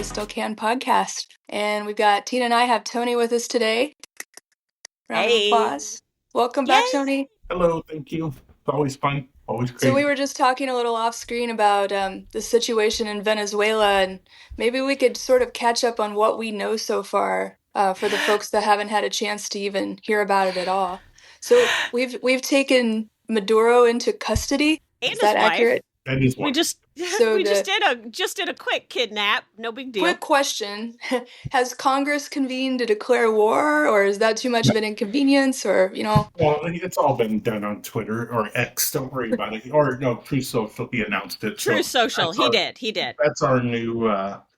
Still Can podcast. And we've got Tina and I have Tony with us today. Round of applause. Welcome back, Tony. Hello, thank you. It's always fun, always great. So we were just talking a little off screen about the situation in Venezuela, and maybe we could sort of catch up on what we know so far for the folks that haven't had a chance to even hear about it at all. So we've taken Maduro into custody. And Is that accurate? And his wife. We just did a quick kidnap. No big deal. Quick question. Has Congress convened to declare war, or is that too much of an inconvenience, or, Well, it's all been done on Twitter or X. Don't worry about it. Or no, True Social. He announced it. True Social. He did. That's our new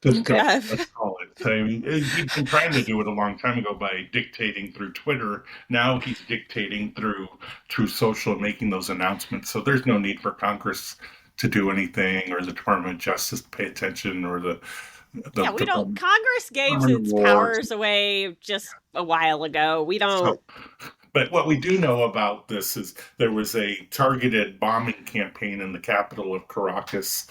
system. Okay. Let's call it. I mean, he's been trying to do it a long time ago by dictating through Twitter. Now he's dictating through True Social, making those announcements. So there's no need for Congress to do anything, or the Department of Justice to pay attention, or the we don't. Congress gave Department its of War. powers away just a while ago. We don't. But what we do know about this is there was a targeted bombing campaign in the capital of Caracas,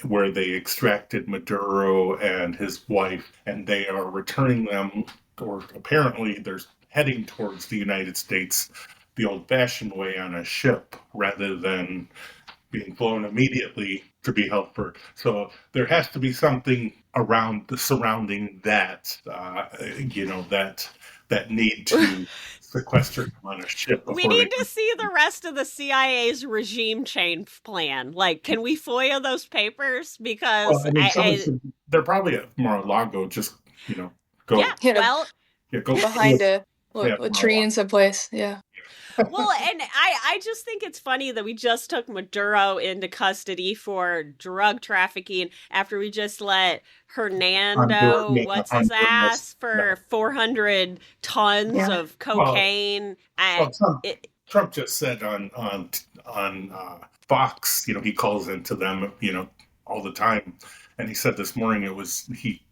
where they extracted Maduro and his wife, and they are returning them, or apparently they're heading towards the United States the old-fashioned way on a ship rather than being flown immediately to be held for. So there has to be something around surrounding that, that need to sequester them on a ship. We need to see the rest of the CIA's regime change plan. Like, can we FOIA those papers? Because they're probably at Mar-a-Lago. Just go. Go behind a latrine someplace. Yeah. Well, and I just think it's funny that we just took Maduro into custody for drug trafficking after we just let Hernando, what's-his-ass, for 400 tons of cocaine. Trump just said on Fox, he calls into them, all the time. And he said this morning he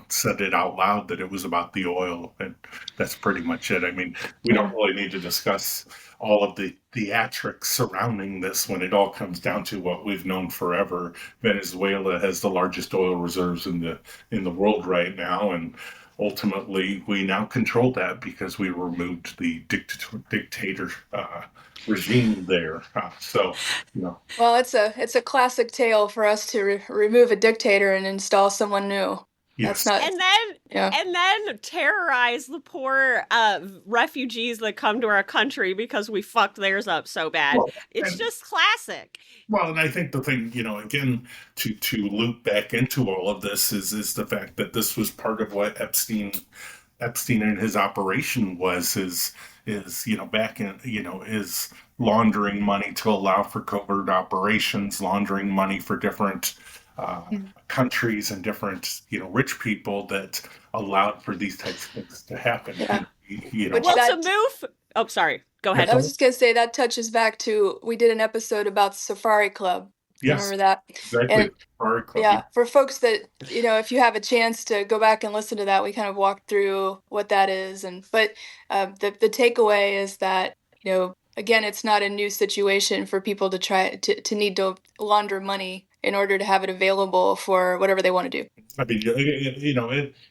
said it out loud that it was about the oil, and that's pretty much it. I mean, we don't really need to discuss all of the theatrics surrounding this when it all comes down to what we've known forever. Venezuela has the largest oil reserves in the world right now, and ultimately we now control that because we removed the dictator regime there. Well, it's a classic tale for us to remove a dictator and install someone new. Yes. That's not, and then terrorize the poor refugees that come to our country because we fucked theirs up so bad. It's just classic. Well, and I think the thing, again, to loop back into all of this is the fact that this was part of what Epstein and his operation is back in, is laundering money to allow for covert operations, laundering money for different countries and different, rich people that allowed for these types of things to happen. Oh, sorry. Go ahead. I was just going to say that touches back to, we did an episode about Safari Club. Yes. Remember that? Exactly. And, Safari Club. Yeah. For folks that, if you have a chance to go back and listen to that, we kind of walked through what that is. But the takeaway is that, again, it's not a new situation for people to try to need to launder money in order to have it available for whatever they want to do. I mean,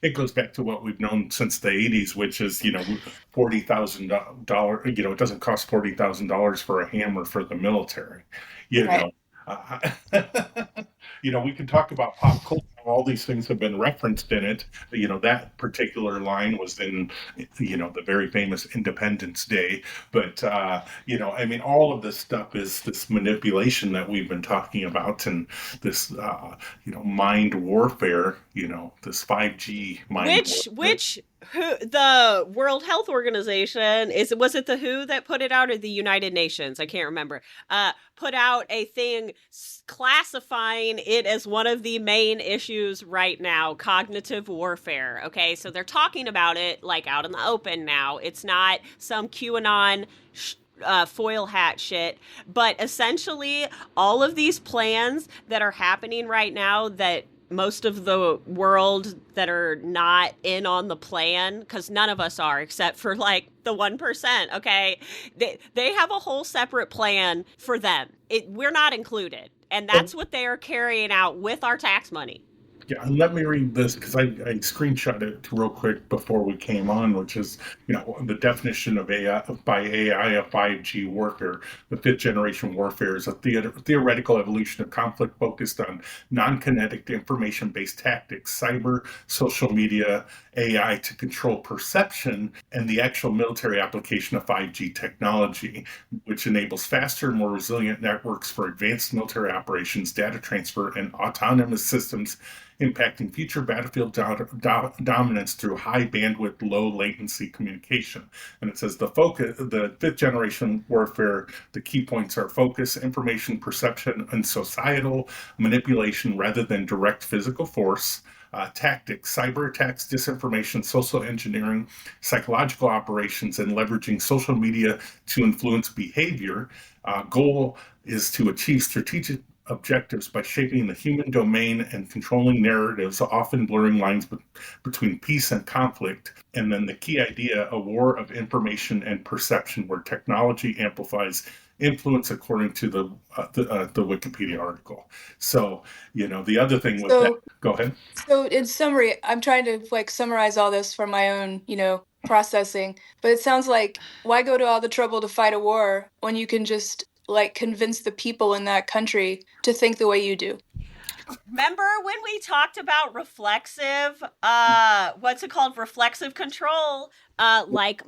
it goes back to what we've known since the 80s, which is, $40,000, it doesn't cost $40,000 for a hammer for the military, Right. We can talk about pop culture. All these things have been referenced in it. That particular line was in, the very famous Independence Day. But, all of this stuff is this manipulation that we've been talking about, and this, mind warfare, this 5G mind warfare. The World Health Organization, was it the WHO that put it out, or the United Nations? I can't remember. Put out a thing classifying it as one of the main issues right now, cognitive warfare. Okay, so they're talking about it like out in the open now. It's not some QAnon foil hat shit, but essentially all of these plans that are happening right now that most of the world that are not in on the plan, because none of us are except for like the 1%, okay? They have a whole separate plan for them. We're not included. And that's what they are carrying out with our tax money. Yeah, and let me read this because I screenshot it real quick before we came on, which is, the definition of AI by AI of 5G warfare. The fifth generation warfare is a theoretical evolution of conflict focused on non-kinetic information-based tactics, cyber, social media, AI to control perception, and the actual military application of 5G technology, which enables faster and more resilient networks for advanced military operations, data transfer, and autonomous systems impacting future battlefield dominance through high bandwidth, low latency communication. And it says the fifth generation warfare, the key points are focus, information, perception, and societal manipulation rather than direct physical force. Tactics, cyber attacks, disinformation, social engineering, psychological operations, and leveraging social media to influence behavior. Goal is to achieve strategic objectives by shaping the human domain and controlling narratives, often blurring lines between peace and conflict. And then the key idea, a war of information and perception, where technology amplifies influence, according to the Wikipedia article. So, the other thing with that, go ahead. So in summary, I'm trying to summarize all this for my own, processing, but it sounds like, why go to all the trouble to fight a war when you can just convince the people in that country to think the way you do? Remember when we talked about reflexive, what's it called? Reflexive control,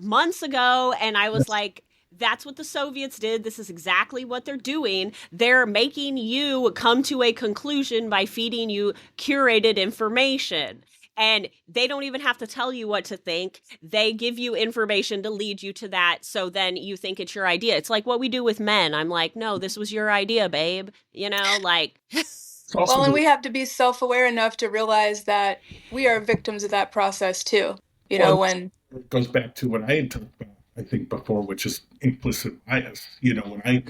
months ago. And I was like, that's what the Soviets did. This is exactly what they're doing. They're making you come to a conclusion by feeding you curated information. And they don't even have to tell you what to think. They give you information to lead you to that. So then you think it's your idea. It's like what we do with men. I'm like, no, this was your idea, babe. Well, and we have to be self-aware enough to realize that we are victims of that process too. When it goes back to what I had talked about, I think, before, which is implicit bias. When I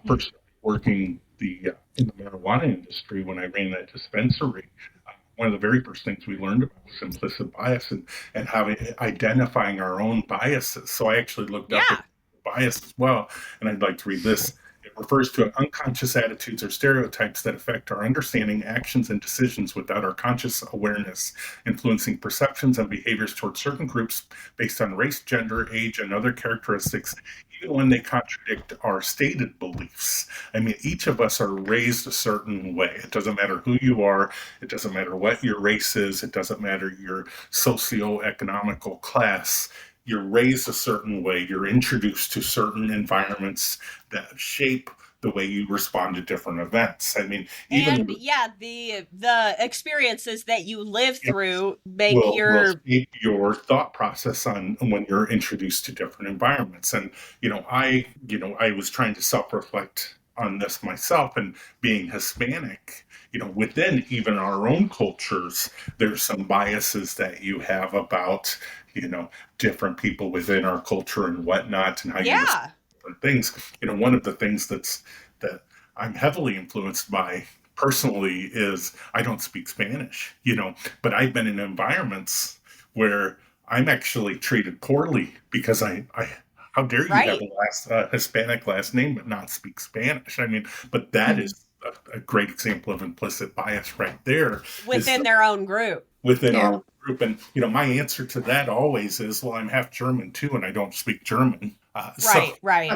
first started working in the marijuana industry, when I ran that dispensary, one of the very first things we learned about was implicit bias and identifying our own biases. So I actually looked up at bias as well, and I'd like to read this. It refers to unconscious attitudes or stereotypes that affect our understanding, actions, and decisions without our conscious awareness, influencing perceptions and behaviors towards certain groups based on race, gender, age, and other characteristics, even when they contradict our stated beliefs. I mean, each of us are raised a certain way. It doesn't matter who you are. It doesn't matter what your race is. It doesn't matter your socioeconomical class. You're raised a certain way. You're introduced to certain environments that shape the way you respond to different events. I mean, the experiences that you live through make will shape your thought process on when you're introduced to different environments. And I was trying to self-reflect on this myself, and being Hispanic, within even our own cultures, there's some biases that you have about different people within our culture and whatnot, and how you respond to different things. One of the things that I'm heavily influenced by personally is I don't speak Spanish, but I've been in environments where I'm actually treated poorly because I how dare you have a Hispanic last name but not speak Spanish? I mean, but that is a great example of implicit bias right there. Within their own group. Within our group. And, my answer to that always is, well, I'm half German too, and I don't speak German. Right.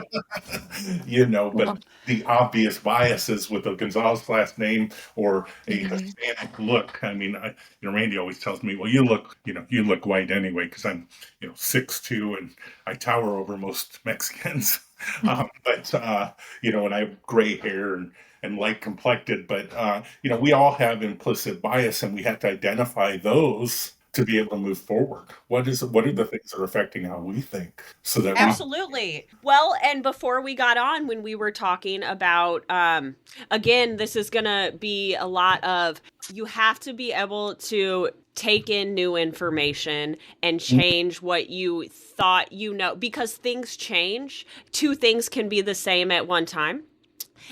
But the obvious biases with a Gonzalez last name or a Hispanic look. I mean, Randy always tells me, well, you look white anyway, because I'm, 6'2" and I tower over most Mexicans. And I have gray hair and light complected, but we all have implicit bias, and we have to identify those to be able to move forward. What are the things that are affecting how we think, so that absolutely. Well, and before we got on, when we were talking about, again, this is gonna be a lot of, you have to be able to take in new information and change what you thought because things change. Two things can be the same at one time.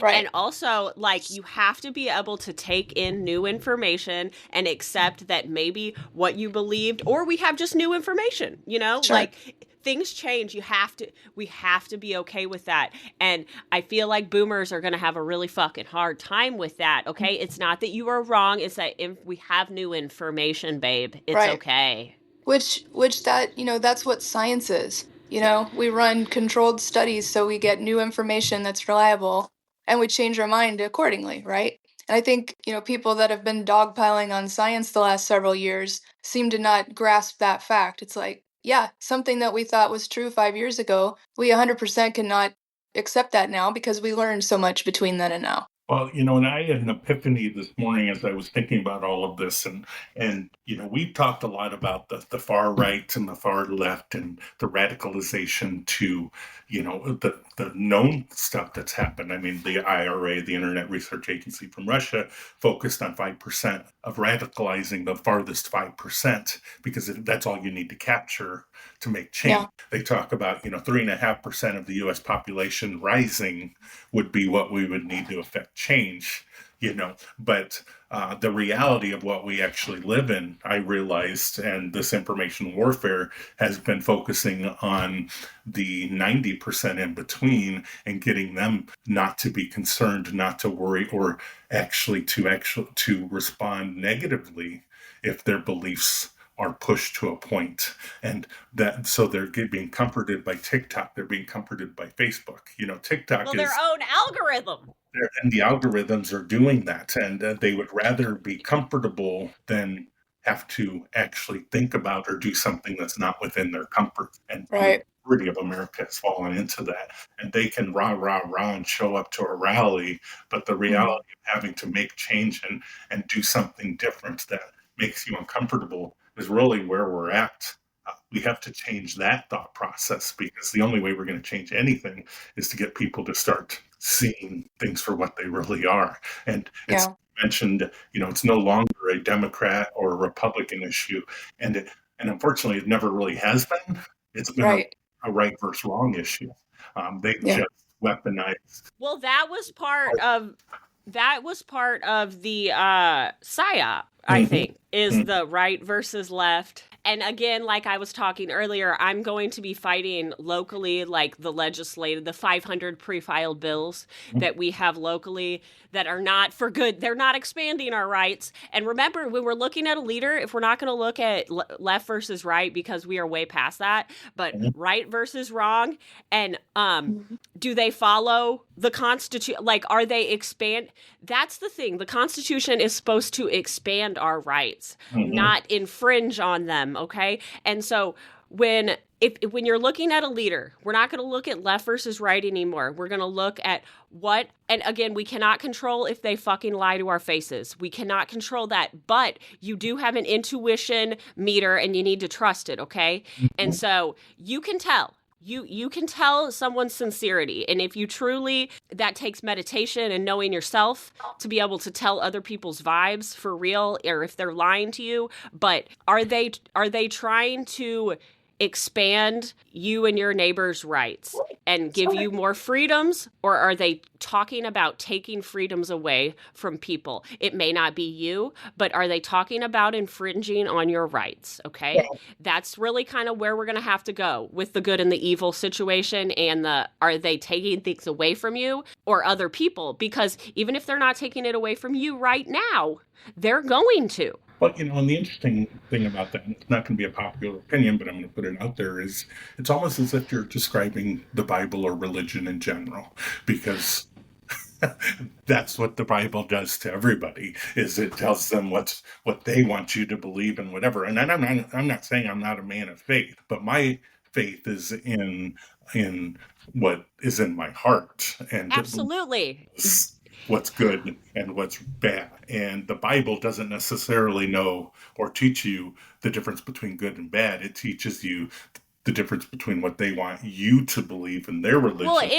Right. And also, you have to be able to take in new information and accept that maybe what you believed, or we have just new information, Sure. things change. We have to be okay with that. And I feel like boomers are going to have a really fucking hard time with that. Okay. It's not that you are wrong. It's that if we have new information, babe, it's Right. okay. Which that, that's what science is. We run controlled studies so we get new information that's reliable and we change our mind accordingly, right? And I think, people that have been dogpiling on science the last several years seem to not grasp that fact. It's like, yeah, something that we thought was true 5 years ago, we 100% cannot accept that now because we learned so much between then and now. Well, and I had an epiphany this morning as I was thinking about all of this, and we've talked a lot about the far right and the far left and the radicalization to, the known stuff that's happened. I mean, the IRA, the Internet Research Agency from Russia, focused on 5% of radicalizing the farthest 5% because that's all you need to capture to make change. Yeah. They talk about 3.5% of the U.S. population rising would be what we would need to affect change, but the reality of what we actually live in, I realized, and this information warfare has been focusing on the 90% in between and getting them not to be concerned, not to worry, or to respond negatively if their beliefs are pushed to a point. And that, so they're being comforted by TikTok, they're being comforted by Facebook. TikTok is their own algorithm. And the algorithms are doing that, and they would rather be comfortable than have to actually think about or do something that's not within their comfort. And right. The majority of America has fallen into that, and they can rah and show up to a rally, but the reality of having to make change and do something different that makes you uncomfortable is really where we're at. We have to change that thought process, because the only way we're going to change anything is to get people to start seeing things for what they really are. And it's mentioned, it's no longer a Democrat or a Republican issue. And unfortunately, it never really has been. It's been a right versus wrong issue. They just weaponized. Well, that was part of the PSYOP, I think, is the right versus left. And again, like I was talking earlier, I'm going to be fighting locally, like the 500 pre-filed bills that we have locally that are not for good. They're not expanding our rights. And remember, when we're looking at a leader, if we're not going to look at left versus right, because we are way past that, but right versus wrong, and do they follow the Constitution? Like, are they expand? That's the thing. The Constitution is supposed to expand our rights, not infringe on them. Okay. And so when you're looking at a leader, we're not going to look at left versus right anymore. We're going to look at and again, we cannot control if they fucking lie to our faces. We cannot control that, but you do have an intuition meter and you need to trust it. Okay. And so you can tell. You can tell someone's sincerity. And if you truly, that takes meditation and knowing yourself to be able to tell other people's vibes for real, or if they're lying to you. But are they trying to expand you and your neighbor's rights and give you more freedoms, or are they talking about taking freedoms away from people? It may not be you, but are they talking about infringing on your rights? Okay. Yeah. That's really kind of where we're going to have to go with the good and the evil situation, and are they taking things away from you or other people? Because even if they're not taking it away from you right now, they're going to. But, and the interesting thing about that, and it's not going to be a popular opinion, but I'm going to put it out there, is it's almost as if you're describing the Bible or religion in general, because that's what the Bible does to everybody, is it tells them what they want you to believe and whatever. And I'm not saying I'm not a man of faith, but my faith is in what is in my heart. And absolutely. What's good and what's bad. And the Bible doesn't necessarily know or teach you the difference between good and bad. It teaches you the difference between what they want you to believe in their religion. Well,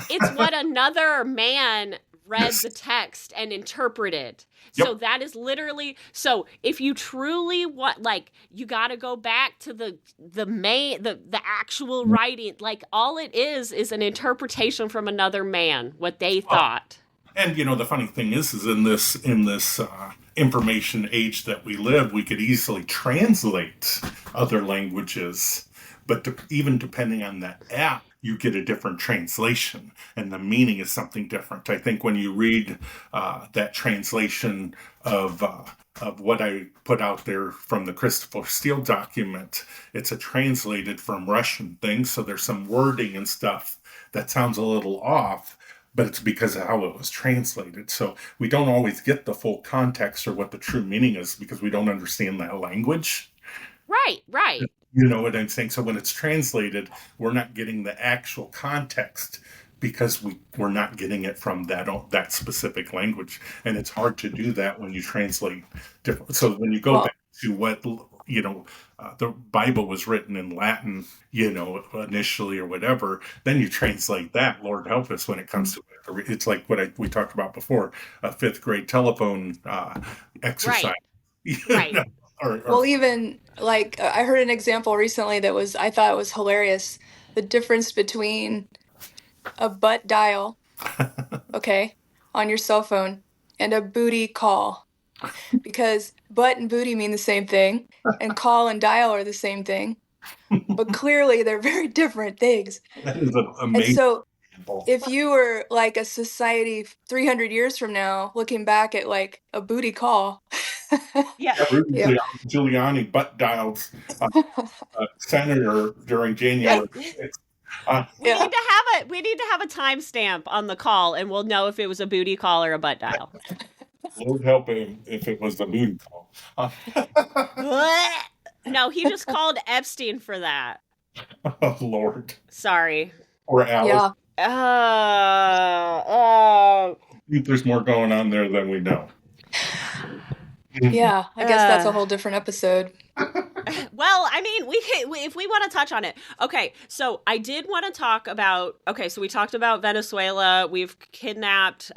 it's what another man read the text and interpreted. So that is literally, so if you truly want, like, you got to go back to the actual writing, like all it is an interpretation from another man, what they thought. And, the funny thing is in this information age that we live, we could easily translate other languages But even depending on that app, you get a different translation, and the meaning is something different. I think when you read that translation of what I put out there from the Christopher Steele document, it's a translated from Russian thing, so there's some wording and stuff that sounds a little off, but it's because of how it was translated. So we don't always get the full context or what the true meaning is because we don't understand that language. Right. You know what I'm saying? So when it's translated, we're not getting the actual context because we're not getting it from that specific language, and it's hard to do that when you translate different. So when you go Well, back to what the Bible was written in Latin, initially or whatever, then you translate that. Lord help us when it comes to it. It's like what we talked about before, a fifth grade telephone exercise. Right. well, even like I heard an example recently that I thought was hilarious. The difference between a butt dial, okay, on your cell phone and a booty call. Because butt and booty mean the same thing, and call and dial are the same thing. But clearly they're very different things. That is an And amazing so example. if you were like a society 300 years from now looking back at like a booty call, Yeah. Rudy yeah. Giuliani butt dialed senator during January. We Yeah. need to have a timestamp on the call, and we'll know if it was a booty call or a butt dial. Lord help him if it was the moon call. No, he just called Epstein for that. Oh, Lord. Sorry. Or Alice. Yeah. I think there's more going on there than we know. Yeah. I guess that's a whole different episode. Well, I mean, if we want to touch on it. Okay, so I did want to talk about, so we talked about Venezuela. We've kidnapped,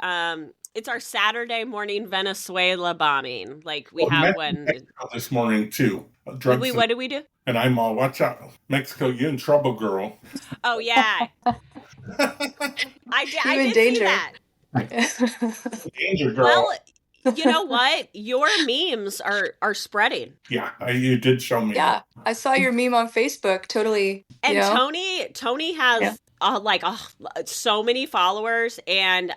it's our Saturday morning Venezuela bombing. Like we have one. Mexico this morning, too. What did we do? And I'm all, watch out. Mexico, you in trouble, girl. Oh, yeah. I did danger. see that. Danger, girl. Well, you know what? Your memes are spreading. Yeah, you did show me. Yeah. I saw your meme on Facebook. Totally. And Tony has so many followers, and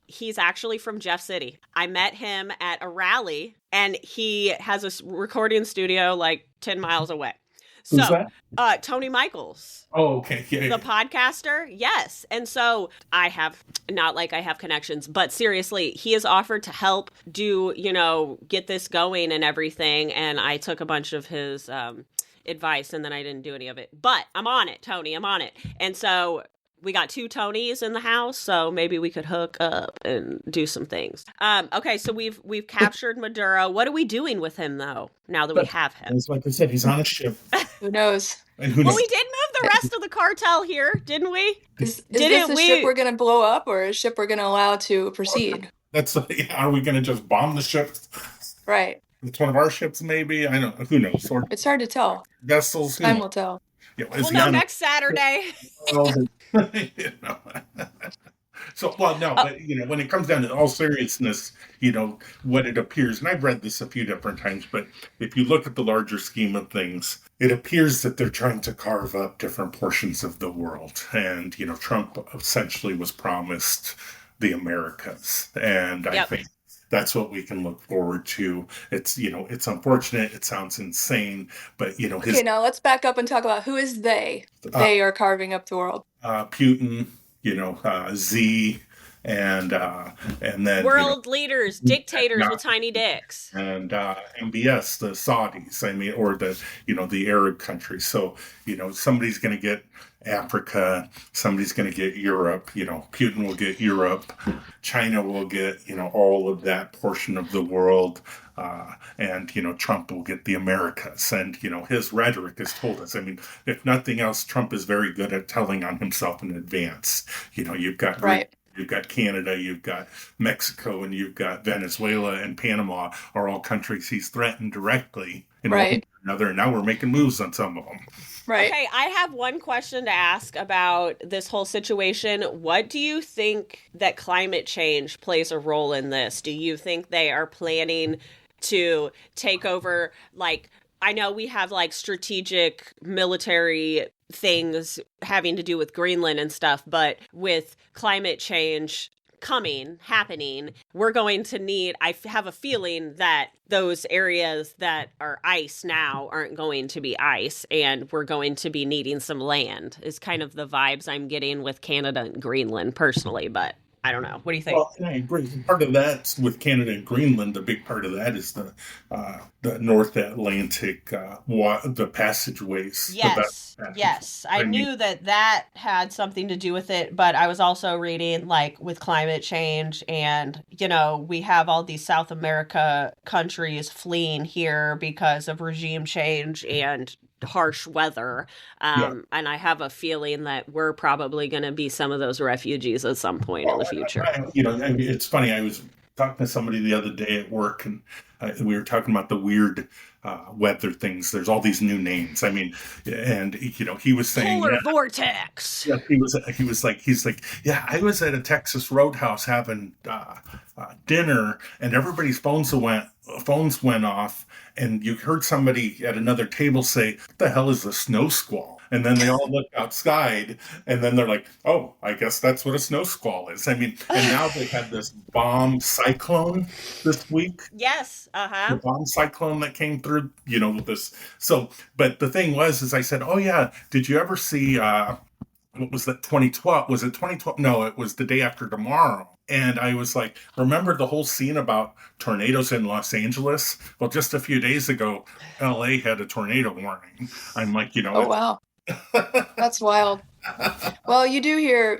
he's actually from Jeff City. I met him at a rally, and he has a recording studio like 10 miles away. Who's So, that? Tony Michaels. Oh, okay. Yeah. The podcaster, yes. And so I have, not like I have connections, but seriously, he has offered to help do, get this going and everything. And I took a bunch of his advice, and then I didn't do any of it. But I'm on it, Tony. I'm on it. And so we got 2 Tonys in the house, so maybe we could hook up and do some things. Okay, so we've captured Maduro. What are we doing with him, though, now that we have him? It's like I said, he's on a ship. Who knows? And who Well, knows? we did move the rest of the cartel here, didn't we? Is Didn't this a ship we're going to blow up or a ship we're going to allow to proceed? Are we going to just bomb the ship? Right. It's one of our ships, maybe? I don't know. Who knows? Or It's hard to tell. vessels. Time will tell. Yeah, We'll know next Saturday. So, well, no, but, when it comes down to all seriousness, what it appears, and I've read this a few different times, but if you look at the larger scheme of things, it appears that they're trying to carve up different portions of the world. And, Trump essentially was promised the Americas. And I think that's what we can look forward to. It's, it's unfortunate. It sounds insane, but, Okay, now let's back up and talk about who is they. They are carving up the world. Putin, Z, and then world leaders, dictators with tiny dicks, and MBS, the Saudis. I mean, or the Arab countries. So somebody's going to get Africa, somebody's going to get Europe. Putin will get Europe, China will get all of that portion of the world. And Trump will get the Americas, and his rhetoric has told us. I mean, if nothing else, Trump is very good at telling on himself in advance. You've got you've got Canada, you've got Mexico, and you've got Venezuela and Panama are all countries he's threatened directly. Another, and now we're making moves on some of them. Right. Okay, I have one question to ask about this whole situation. What do you think that climate change plays a role in this? Do you think they are planning to take over, like, I know we have like strategic military things having to do with Greenland and stuff, but with climate change happening, we're going to need, have a feeling that those areas that are ice now aren't going to be ice, and we're going to be needing some land, is kind of the vibes I'm getting with Canada and Greenland personally, but I don't know. What do you think? Well, I agree. Part of that with Canada and Greenland, a big part of that is the North Atlantic, the passageways. Yes, yes. I knew that had something to do with it, but I was also reading like with climate change, and we have all these South America countries fleeing here because of regime change and harsh weather. And I have a feeling that we're probably going to be some of those refugees at some point in the future. It's funny. I was talking to somebody the other day at work, and we were talking about the weird weather things. There's all these new names. I mean, and he was saying polar vortex. Yeah, he's like, yeah, I was at a Texas Roadhouse having dinner, and everybody's phones went off, and you heard somebody at another table say, "What the hell is a snow squall?" And then they all look outside, and then they're like, "Oh, I guess that's what a snow squall is." I mean, and now they had this bomb cyclone this week. Yes, The bomb cyclone that came through, with this. So, but the thing is I said, "Oh yeah, did you ever see what was that? 2012? Was it 2012? No, it was The Day After Tomorrow." And I was like, remember the whole scene about tornadoes in Los Angeles? Well, just a few days ago, LA had a tornado warning. I'm like, Oh, wow. That's wild. Well, you do hear,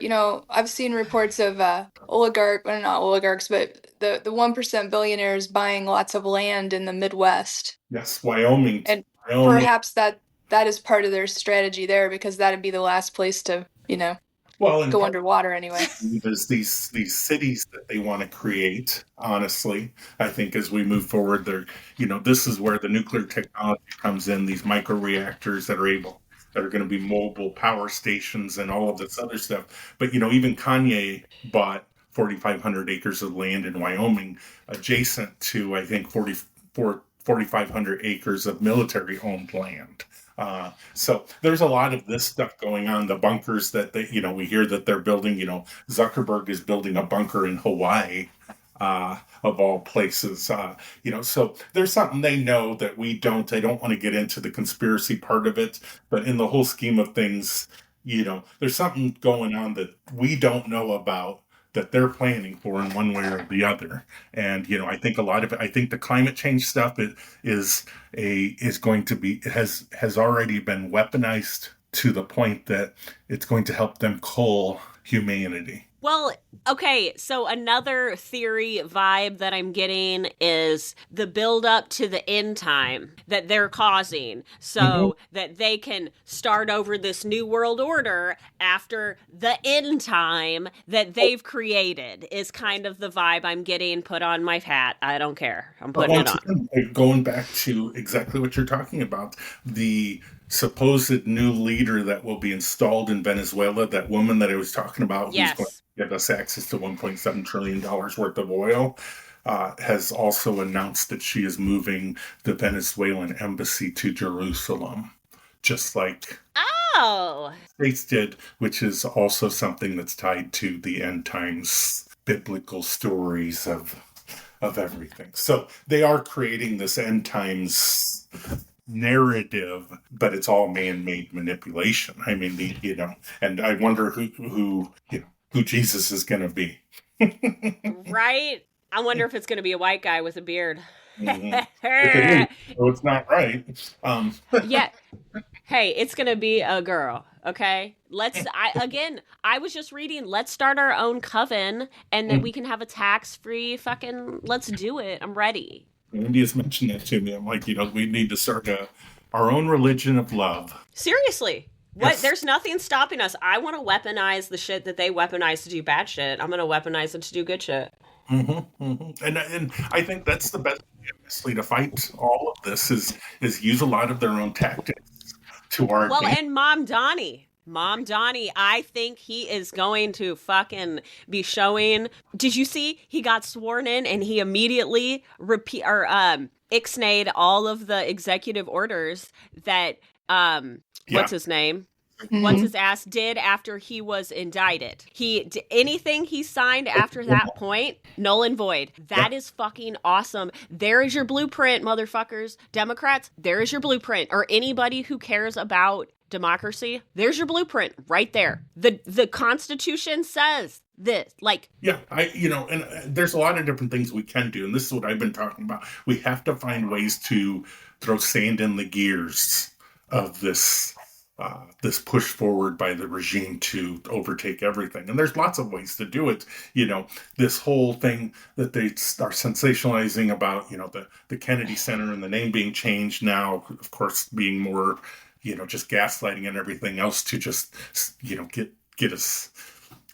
I've seen reports of not oligarchs, but the 1% billionaires buying lots of land in the Midwest. Yes, Wyoming. And perhaps that is part of their strategy there, because that'd be the last place to, go underwater anyway. There's these cities that they want to create. Honestly, I think as we move forward, this is where the nuclear technology comes in. These micro reactors that are going to be mobile power stations and all of this other stuff. But even Kanye bought 4,500 acres of land in Wyoming, adjacent to I think 4,500 acres of military-owned land. So there's a lot of this stuff going on. The bunkers that we hear that they're building. Zuckerberg is building a bunker in Hawaii, of all places. So there's something they know that we don't. I don't want to get into the conspiracy part of it, but in the whole scheme of things, there's something going on that we don't know about, that they're planning for in one way or the other. And, I think a lot of it, I think the climate change stuff is going to be, has already been weaponized to the point that it's going to help them cull humanity. Well, okay, so another theory vibe that I'm getting is the build up to the end time that they're causing, so that they can start over this new world order after the end time that they've created, is kind of the vibe I'm getting. Put on my hat. I don't care. I'm putting it on. Going back to exactly what you're talking about, the supposed new leader that will be installed in Venezuela, that woman that I was talking about, yes, who's going to give us access to $1.7 trillion worth of oil, has also announced that she is moving the Venezuelan embassy to Jerusalem, just like States did, which is also something that's tied to the end times biblical stories of everything. So they are creating this end times narrative, but it's all man-made manipulation. I mean, and I wonder who Jesus is going to be. Right? I wonder if it's going to be a white guy with a beard. So it's not right. Yeah. Hey, it's going to be a girl. Okay. I was just reading, let's start our own coven, and then we can have a tax-free fucking, let's do it. I'm ready. Andy mentioned that to me. I'm like, we need to start our own religion of love. Seriously. What? Yes. There's nothing stopping us. I want to weaponize the shit that they weaponize to do bad shit. I'm going to weaponize it to do good shit. And I think that's the best way, honestly, to fight all of this is use a lot of their own tactics to our advantage. And Mom Donnie, I think he is going to fucking be showing. Did you see he got sworn in and he immediately ixnayed all of the executive orders that what's his name? What's his ass did after he was indicted. Anything he signed after that point, null and void. That is fucking awesome. There is your blueprint, motherfuckers. Democrats, there is your blueprint. Or anybody who cares about democracy, there's your blueprint right there. The Constitution says this. Like, yeah, and there's a lot of different things we can do, and this is what I've been talking about. We have to find ways to throw sand in the gears of this push forward by the regime to overtake everything. And there's lots of ways to do it. This whole thing that they are sensationalizing about, the Kennedy Center and the name being changed now, of course, being more, just gaslighting and everything else to just, get us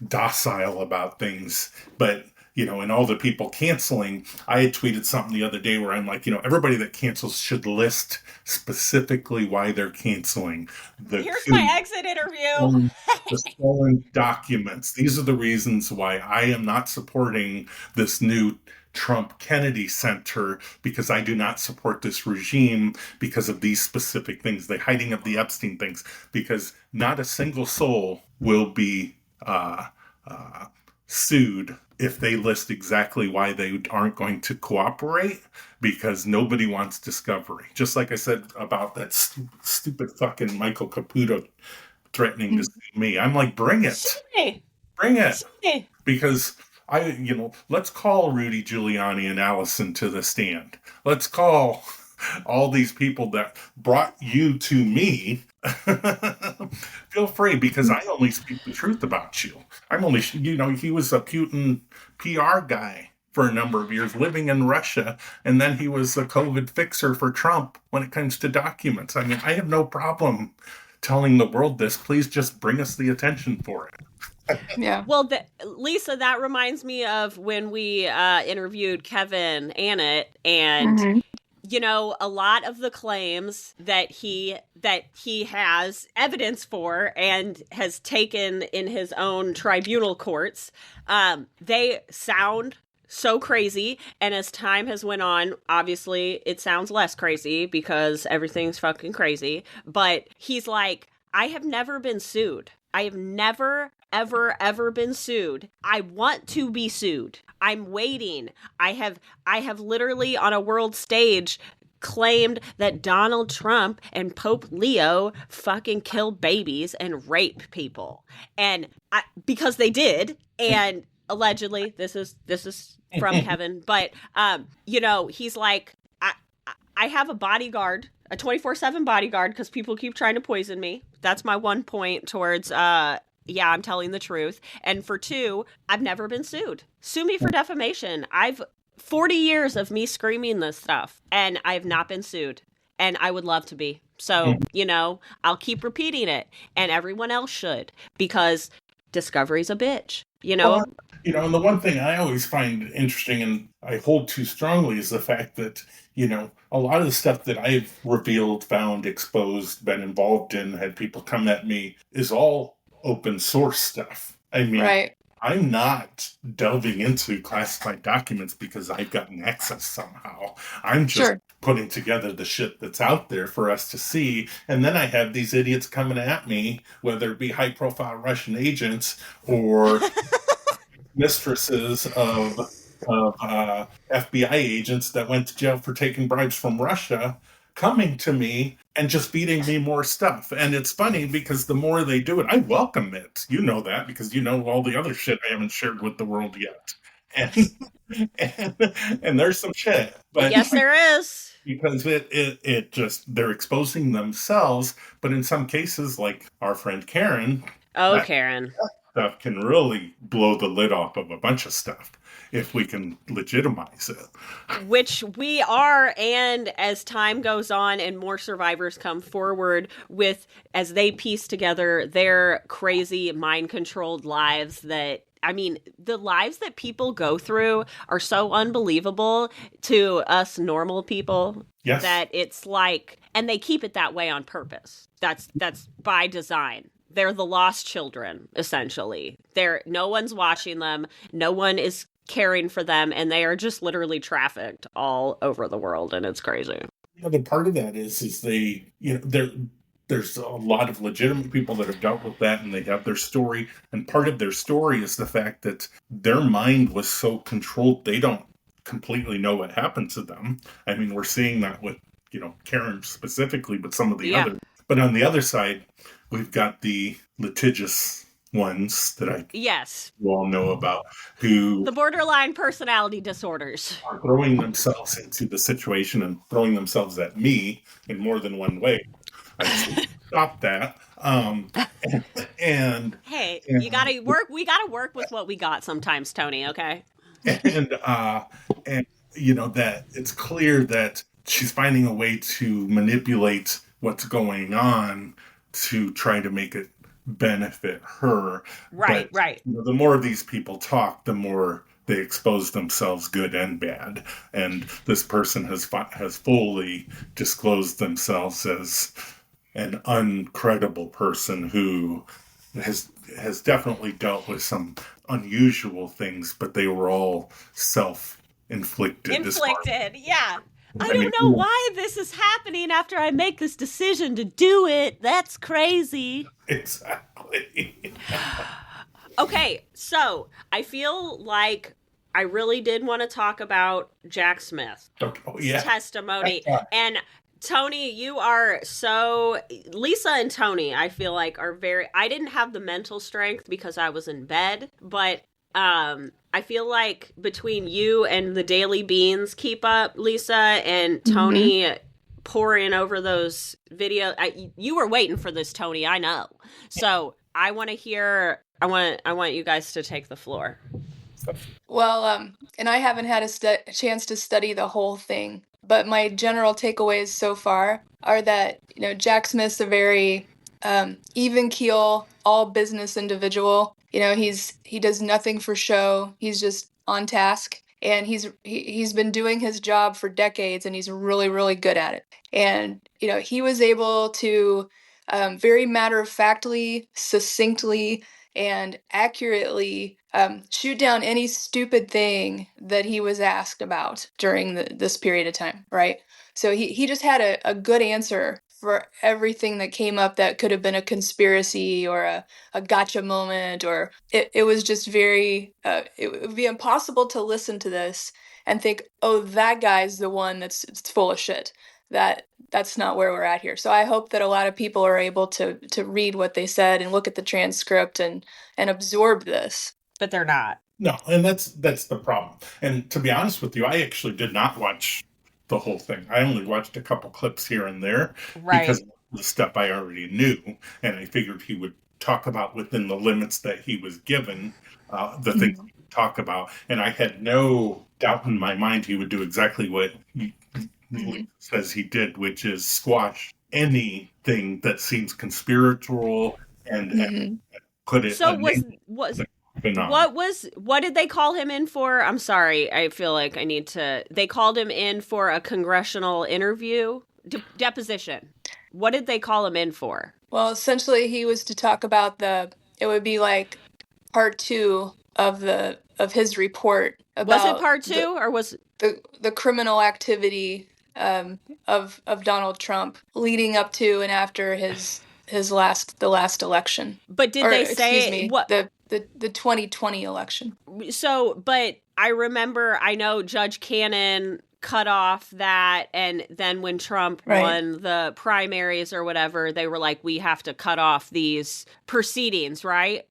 docile about things. But and all the people canceling, I had tweeted something the other day where I'm like, everybody that cancels should list specifically why they're canceling. Here's my exit interview. The stolen documents. These are the reasons why I am not supporting this new Trump Kennedy Center, because I do not support this regime because of these specific things, the hiding of the Epstein things, because not a single soul will be sued if they list exactly why they aren't going to cooperate, because nobody wants discovery. Just like I said about that stupid fucking Michael Caputo threatening to sue me. I'm like, bring it. Bring it. Because let's call Rudy Giuliani and Allison to the stand. Let's call all these people that brought you to me. Feel free, because I only speak the truth about you. I'm only, he was a Putin PR guy for a number of years, living in Russia, and then he was a COVID fixer for Trump when it comes to documents. I mean, I have no problem telling the world this. Please just bring us the attention for it. Yeah. Well, Lisa, that reminds me of when we interviewed Kevin Annett, and a lot of the claims that he has evidence for and has taken in his own tribunal courts, they sound so crazy. And as time has went on, obviously it sounds less crazy because everything's fucking crazy. But he's like, I have never been sued. I have never, ever been sued. I want to be sued. I'm waiting. I have literally on a world stage claimed that Donald Trump and Pope Leo fucking kill babies and rape people. And because they did, and allegedly this is from Kevin, but he's like, I have a bodyguard, a 24/7 bodyguard, because people keep trying to poison me. That's my one point towards yeah, I'm telling the truth. And for two, I've never been sued. Sue me for defamation. I've 40 years of me screaming this stuff, and I've not been sued. And I would love to be. So, I'll keep repeating it. And everyone else should, because discovery's a bitch, Well, and the one thing I always find interesting and I hold too strongly is the fact that, a lot of the stuff that I've revealed, found, exposed, been involved in, had people come at me, is all open source stuff. I mean, right. I'm not delving into classified documents because I've gotten access somehow. I'm just putting together the shit that's out there for us to see. And then I have these idiots coming at me, whether it be high-profile Russian agents or mistresses of FBI agents that went to jail for taking bribes from Russia, coming to me and just feeding me more stuff. And it's funny because the more they do it, I welcome it. You know that because you know all the other shit I haven't shared with the world yet. And there's some shit. But yes, there is. Because it just, they're exposing themselves. But in some cases, like our friend Karen. Oh, Karen. Stuff can really blow the lid off of a bunch of stuff if we can legitimize it. Which we are, and as time goes on and more survivors come forward with, as they piece together their crazy mind-controlled lives that, I mean, the lives that people go through are so unbelievable to us normal people. Yes. That it's like, and they keep it that way on purpose. That's by design. They're the lost children, essentially. No one's watching them. No one is caring for them, and they are just literally trafficked all over the world, and it's crazy. The part of that is they, there's a lot of legitimate people that have dealt with that, and they have their story. And part of their story is the fact that their mind was so controlled, they don't completely know what happened to them. I mean, we're seeing that with, Karen specifically, but some of the others. But on the other side, we've got the litigious ones that you all know about, who the borderline personality disorders are throwing themselves into the situation and throwing themselves at me in more than one way. I just stop that. And you gotta work. We gotta work with what we got sometimes, Tony. Okay. And that it's clear that she's finding a way to manipulate what's going on to try to make it benefit her. Right. The more these people talk, the more they expose themselves, good and bad. And this person has fully disclosed themselves as an uncredible person who has definitely dealt with some unusual things, but they were all self-inflicted. Yeah. I don't know why this is happening after I make this decision to do it. That's crazy. Exactly. Okay, so I feel like I really did want to talk about Jack Smith's testimony. And Tony, you are Lisa and Tony, I feel like, are I didn't have the mental strength because I was in bed, but I feel like between you and the Daily Beans keep up, Lisa, and Tony pouring over those videos, you were waiting for this, Tony, I know. So I want to hear, I want you guys to take the floor. Well, and I haven't had a chance to study the whole thing, but my general takeaways so far are that, Jack Smith's a very even keel, all business individual. He does nothing for show. He's just on task, and he's been doing his job for decades, and he's really, really good at it. And, he was able to very matter-of-factly, succinctly, and accurately shoot down any stupid thing that he was asked about during this period of time, right? So he just had a good answer for everything that came up that could have been a conspiracy or a gotcha moment, or it was just very, it would be impossible to listen to this and think, oh, that guy's the one that's full of shit. That's not where we're at here. So I hope that a lot of people are able to read what they said and look at the transcript and absorb this. But they're not. No, and that's the problem. And to be honest with you, I actually did not watch the whole thing. I only watched a couple clips here and there because of the stuff I already knew, and I figured he would talk about within the limits that he was given the things he would talk about. And I had no doubt in my mind he would do exactly what he says he did, which is squash anything that seems conspiratorial and put it. So what did they call him in for? I'm sorry, I feel like I need to. They called him in for a congressional interview, deposition. What did they call him in for? Well, essentially, he was to talk about it would be like part 2 of his report about. Was it part 2 or was the criminal activity of Donald Trump leading up to and after the last election? But did they say what the 2020 election? So, but I know Judge Cannon cut off that, and then when Trump won the primaries or whatever, they were like, we have to cut off these proceedings, right?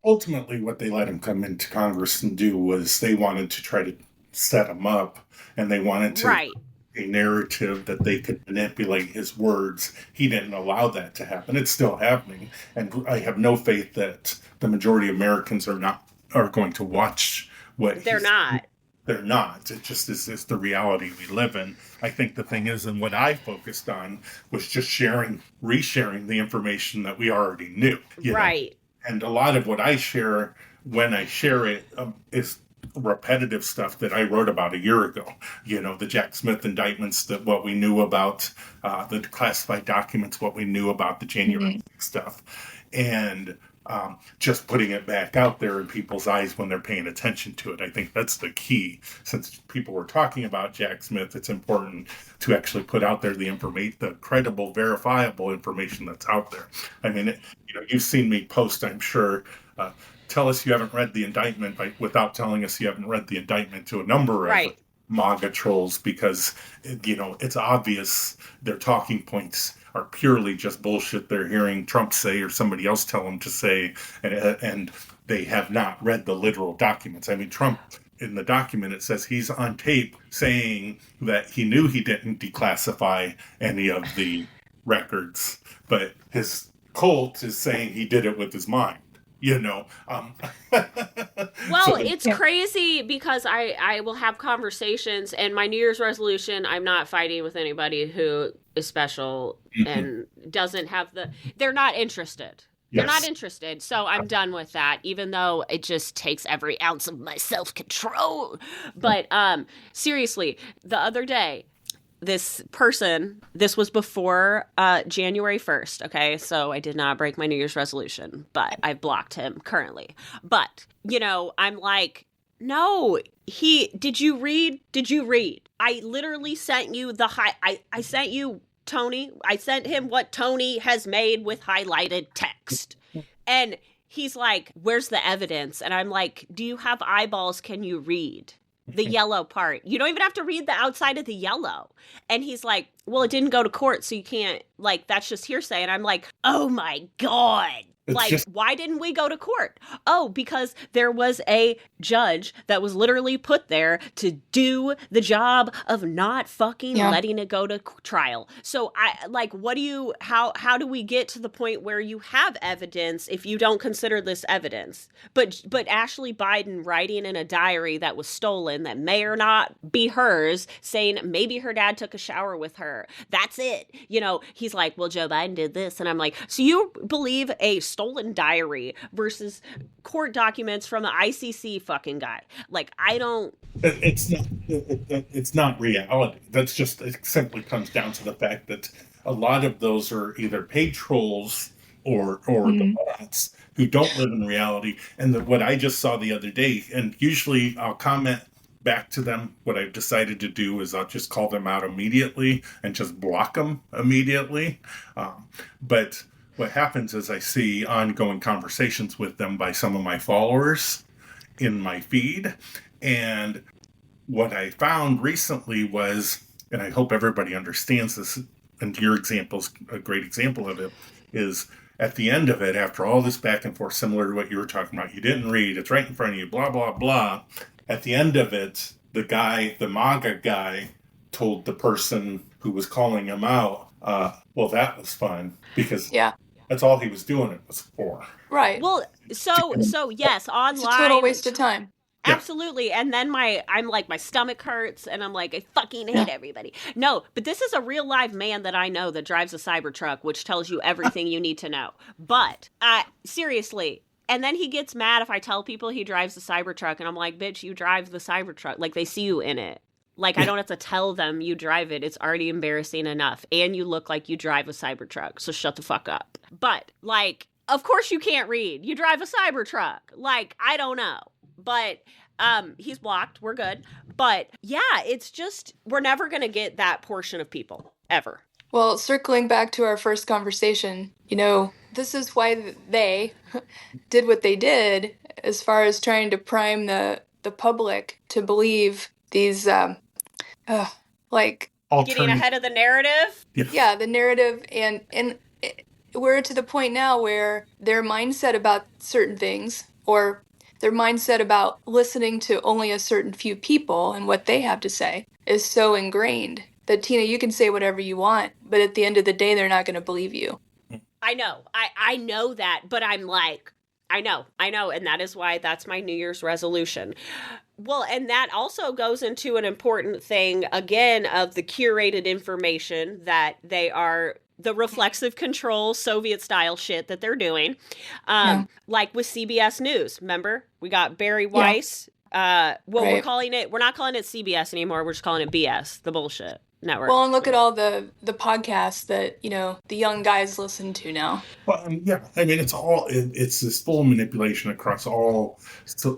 Ultimately, what they let him come into Congress and do was they wanted to try to set him up, and they wanted to a narrative that they could manipulate his words. He didn't allow that to happen. It's still happening, and I have no faith that the majority of Americans are going to watch what they're not. They're not. It just is the reality we live in. I think the thing is, and what I focused on was just resharing the information that we already knew. Right. And a lot of what I share, when I share it, is repetitive stuff that I wrote about a year ago. The Jack Smith indictments, that what we knew about the classified documents, what we knew about the January stuff. And just putting it back out there in people's eyes when they're paying attention to it. I think that's the key. Since people were talking about Jack Smith, it's important to actually put out there the information, the credible, verifiable information that's out there. I mean, you've seen me post, I'm sure, tell us you haven't read the indictment without telling us you haven't read the indictment to a number of MAGA trolls, because it's obvious their talking points are purely just bullshit they're hearing Trump say or somebody else tell them to say, and they have not read the literal documents. I mean, Trump, in the document, it says he's on tape saying that he knew he didn't declassify any of the records, but his cult is saying he did it with his mind. Well, it's crazy because I will have conversations, and my New Year's resolution, I'm not fighting with anybody who is special and doesn't have they're not interested. They're not interested. So I'm done with that, even though it just takes every ounce of my self-control. But seriously, the other day, this was before January 1st, okay? So I did not break my New Year's resolution, but I've blocked him currently. But, I'm like, no, did you read? I literally sent you I sent you Tony. I sent him what Tony has made with highlighted text. And he's like, where's the evidence? And I'm like, do you have eyeballs? Can you read the yellow part? You don't even have to read the outside of the yellow. And he's like, well, it didn't go to court, so you can't, that's just hearsay. And I'm like, oh my God. Why didn't we go to court? Oh, because there was a judge that was literally put there to do the job of not fucking letting it go to trial. So how do we get to the point where you have evidence if you don't consider this evidence? But Ashley Biden writing in a diary that was stolen, that may or not be hers, saying maybe her dad took a shower with her. That's it. He's like, well, Joe Biden did this. And I'm like, so you believe a stolen diary versus court documents from the ICC fucking guy? I don't. It's not reality. That's just, it simply comes down to the fact that a lot of those are either paid trolls or the bots who don't live in reality. And what I just saw the other day, and usually I'll comment back to them. What I've decided to do is I'll just call them out immediately and just block them immediately. But what happens is I see ongoing conversations with them by some of my followers in my feed. And what I found recently was, and I hope everybody understands this, and your example's a great example of it, is at the end of it, after all this back and forth, similar to what you were talking about, you didn't read, it's right in front of you, blah, blah, blah. At the end of it, the MAGA guy told the person who was calling him out, well, that was fun, because that's all he was doing it was for. Right. Well, so yes, online. It's a total waste of time. Absolutely. And then my stomach hurts and I'm like, I fucking hate everybody. No, but this is a real live man that I know that drives a Cybertruck, which tells you everything you need to know. But seriously. And then he gets mad if I tell people he drives the Cybertruck, and I'm like, bitch, you drive the Cybertruck. They see you in it. I don't have to tell them you drive it. It's already embarrassing enough. And you look like you drive a Cybertruck. So shut the fuck up. But of course you can't read. You drive a Cybertruck. I don't know. But he's blocked. We're good. But yeah, it's just, we're never going to get that portion of people ever. Well, circling back to our first conversation, this is why they did what they did as far as trying to prime the public to believe these, getting ahead of the narrative. Yeah, the narrative, and we're to the point now where their mindset about certain things, or their mindset about listening to only a certain few people and what they have to say, is so ingrained that, Tina, you can say whatever you want, but at the end of the day, they're not going to believe you. I know. I know that, but I'm like, I know. And that is why that's my New Year's resolution. Well, and that also goes into an important thing, again, of the curated information that they are, the reflexive control Soviet style shit that they're doing. Like with CBS News. Remember, we got Barry Weiss. We're not calling it CBS anymore. We're just calling it BS, the bullshit. network. Well, and look at all the podcasts that, the young guys listen to now. Well, yeah, I mean, it's this full manipulation across all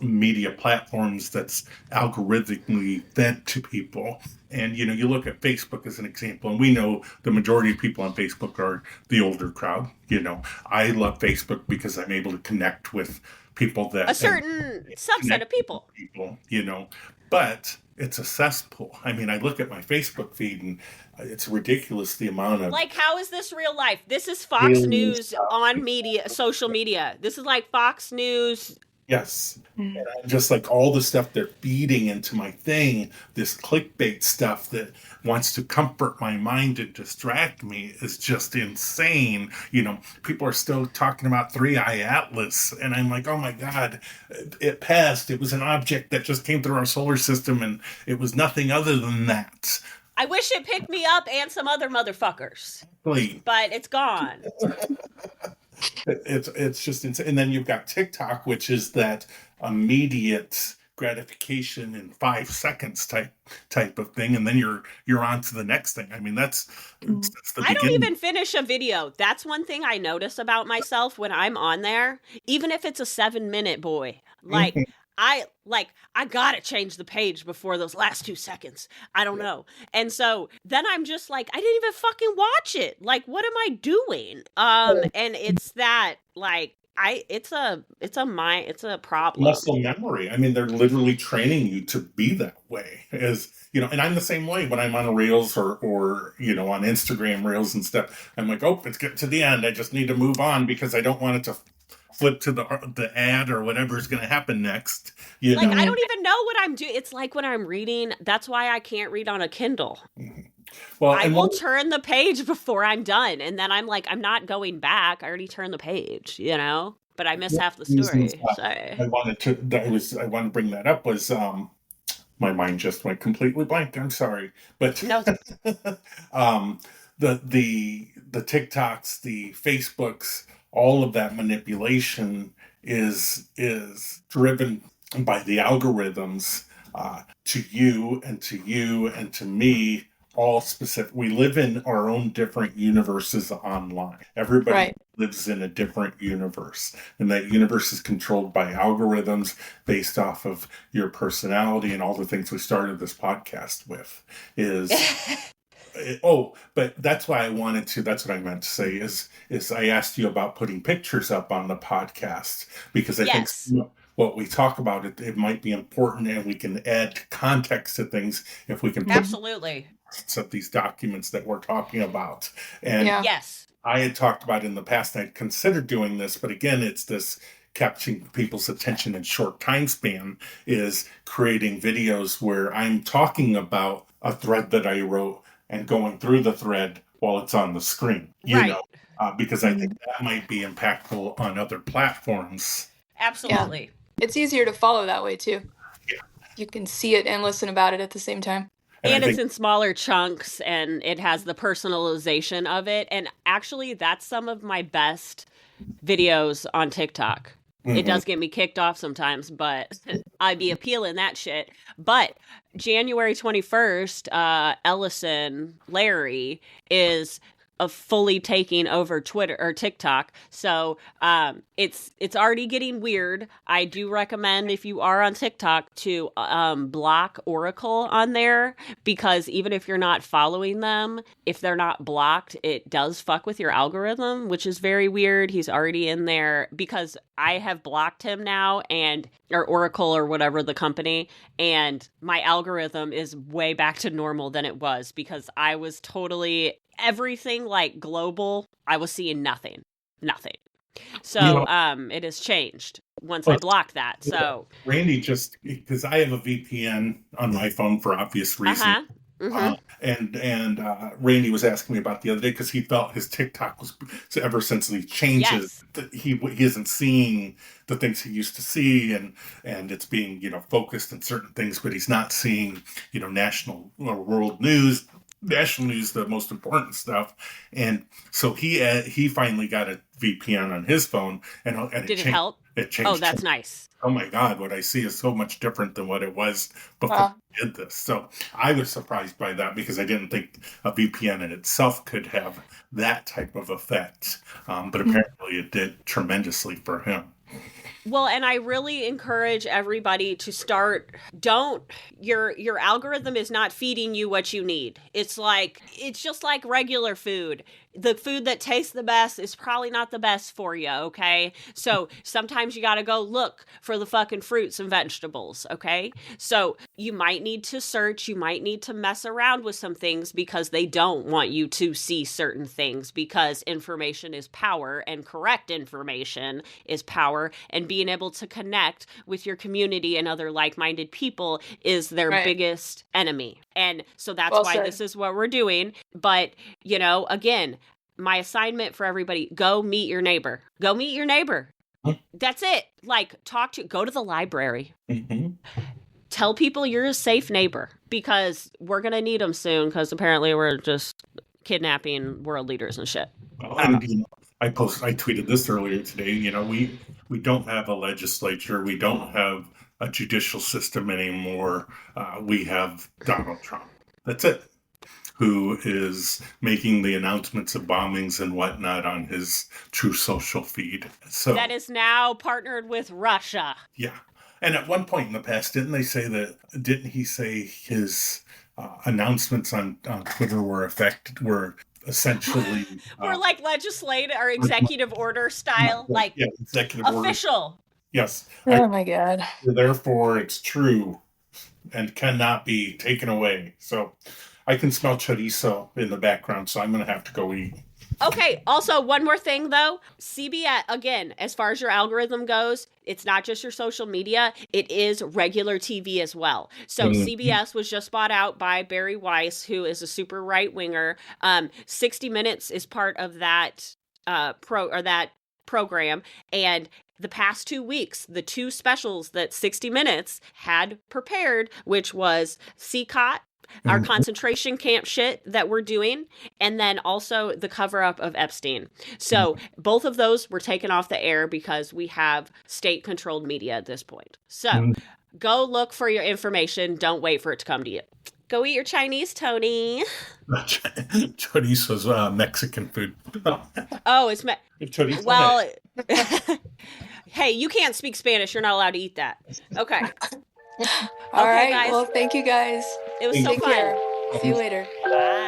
media platforms that's algorithmically fed to people. And, you look at Facebook as an example, and we know the majority of people on Facebook are the older crowd. I love Facebook because I'm able to connect with people A certain subset of people. But it's a cesspool. I mean, I look at my Facebook feed and it's ridiculous the amount of Like, how is this real life? This is Fox News on social media. This is like Fox News. Yes. And I'm just like all the stuff they're feeding into my thing, this clickbait stuff that wants to comfort my mind and distract me is just insane. People are still talking about Three Eye Atlas. And I'm like, oh my God, it passed. It was an object that just came through our solar system and it was nothing other than that. I wish it picked me up and some other motherfuckers. Really? But it's gone. It's just insane. And then you've got TikTok, which is that immediate gratification in 5 seconds type of thing, and then you're on to the next thing. I mean, that's the I don't even finish a video. That's one thing I notice about myself when I'm on there, even if it's a 7-minute boy. Like I gotta change the page before those last 2 seconds. I don't know. And so then I'm just like, I didn't even fucking watch it. Like, what am I doing? And it's that, like, it's a problem. Muscle memory. I mean, they're literally training you to be that way. And I'm the same way when I'm on Reels or on Instagram Reels and stuff. I'm like, oh, it's getting to the end. I just need to move on because I don't want it to flip to the ad or whatever is going to happen next. I don't even know what I'm doing. It's like when I'm reading. That's why I can't read on a Kindle. Mm-hmm. Well, I will turn the page before I'm done, and then I'm like, I'm not going back. I already turned the page, but I miss half the story. Sorry. I wanted to bring that up was my mind just went completely blank. I'm sorry, but no. the TikToks, the Facebooks, all of that manipulation is driven by the algorithms to you and to you and to me, all specific. We live in our own different universes online. Everybody lives in a different universe, and that universe is controlled by algorithms based off of your personality and all the things we started this podcast with but that's why that's what I meant to say is I asked you about putting pictures up on the podcast because I think what we talk about, it might be important and we can add context to things if we can put absolutely of these documents that we're talking about. And yes, I had talked about in the past, I'd considered doing this, but again, it's this capturing people's attention in short time span is creating videos where I'm talking about a thread that I wrote and going through the thread while it's on the screen, because I think that might be impactful on other platforms. Absolutely. Yeah. It's easier to follow that way too. Yeah. You can see it and listen about it at the same time. And it's in smaller chunks and it has the personalization of it. And actually, that's some of my best videos on TikTok. Mm-hmm. It does get me kicked off sometimes, but I be appealing that shit. But January 21st, Ellison Larry is fully taking over Twitter or TikTok. So it's already getting weird. I do recommend if you are on TikTok to block Oracle on there, because even if you're not following them, if they're not blocked, it does fuck with your algorithm, which is very weird. He's already in there because I have blocked him now, or Oracle or whatever the company, and my algorithm is way back to normal than it was because I was totally everything like global. I was seeing nothing. So it has changed once I blocked that. So Randy, just because I have a VPN on my phone for obvious reasons. And Randy was asking me about the other day because he felt his TikTok was, ever since these changes, that he isn't seeing the things he used to see, and it's being focused on certain things, but he's not seeing national or world news. National news, the most important stuff, and so he finally got a VPN on his phone, and did it help? It changed. Oh, that's nice. Oh my God, what I see is so much different than what it was before Wow. I did this. So I was surprised by that because I didn't think a VPN in itself could have that type of effect. But apparently it did tremendously for him. Well, and I really encourage everybody to start, don't, your algorithm is not feeding you what you need. It's just like regular food. The food that tastes the best is probably not the best for you, okay? So sometimes you got to go look for the fucking fruits and vegetables, okay? So you might need to search, you might need to mess around with some things because they don't want you to see certain things, because information is power and correct information is power, and being able to connect with your community and other like-minded people is their Right. biggest enemy. And so that's Well why said. this is what we're doing. But, again, my assignment for everybody, go meet your neighbor. Go meet your neighbor. That's it. Like, go to the library. Mm-hmm. Tell people you're a safe neighbor, because we're going to need them soon, because apparently we're just kidnapping world leaders and shit. And I tweeted this earlier today. We don't have a legislature. We don't have a judicial system anymore. We have Donald Trump. That's it. Who is making the announcements of bombings and whatnot on his True Social feed. So that is now partnered with Russia. Yeah. And at one point in the past, didn't he say his announcements on Twitter were essentially we're like legislative or executive order style, like executive official order. Yes. Oh my God. Therefore, it's true and cannot be taken away. So I can smell chorizo in the background, so I'm going to have to go eat. Okay, also, one more thing, though. CBS, again, as far as your algorithm goes, it's not just your social media. It is regular TV as well. So CBS was just bought out by Barry Weiss, who is a super right-winger. 60 Minutes is part of that program, and the past 2 weeks, the two specials that 60 Minutes had prepared, which was CCOT, our concentration camp shit that we're doing, and then also the cover-up of Epstein. So both of those were taken off the air because we have state-controlled media at this point. So go look for your information. Don't wait for it to come to you. Go eat your Chinese, Tony. Chorizo's Mexican food. Oh, it's chorizo. Well, hey, you can't speak Spanish. You're not allowed to eat that. Okay. All right. guys. Well, thank you guys. It was so Take fun. care. See you later. Bye.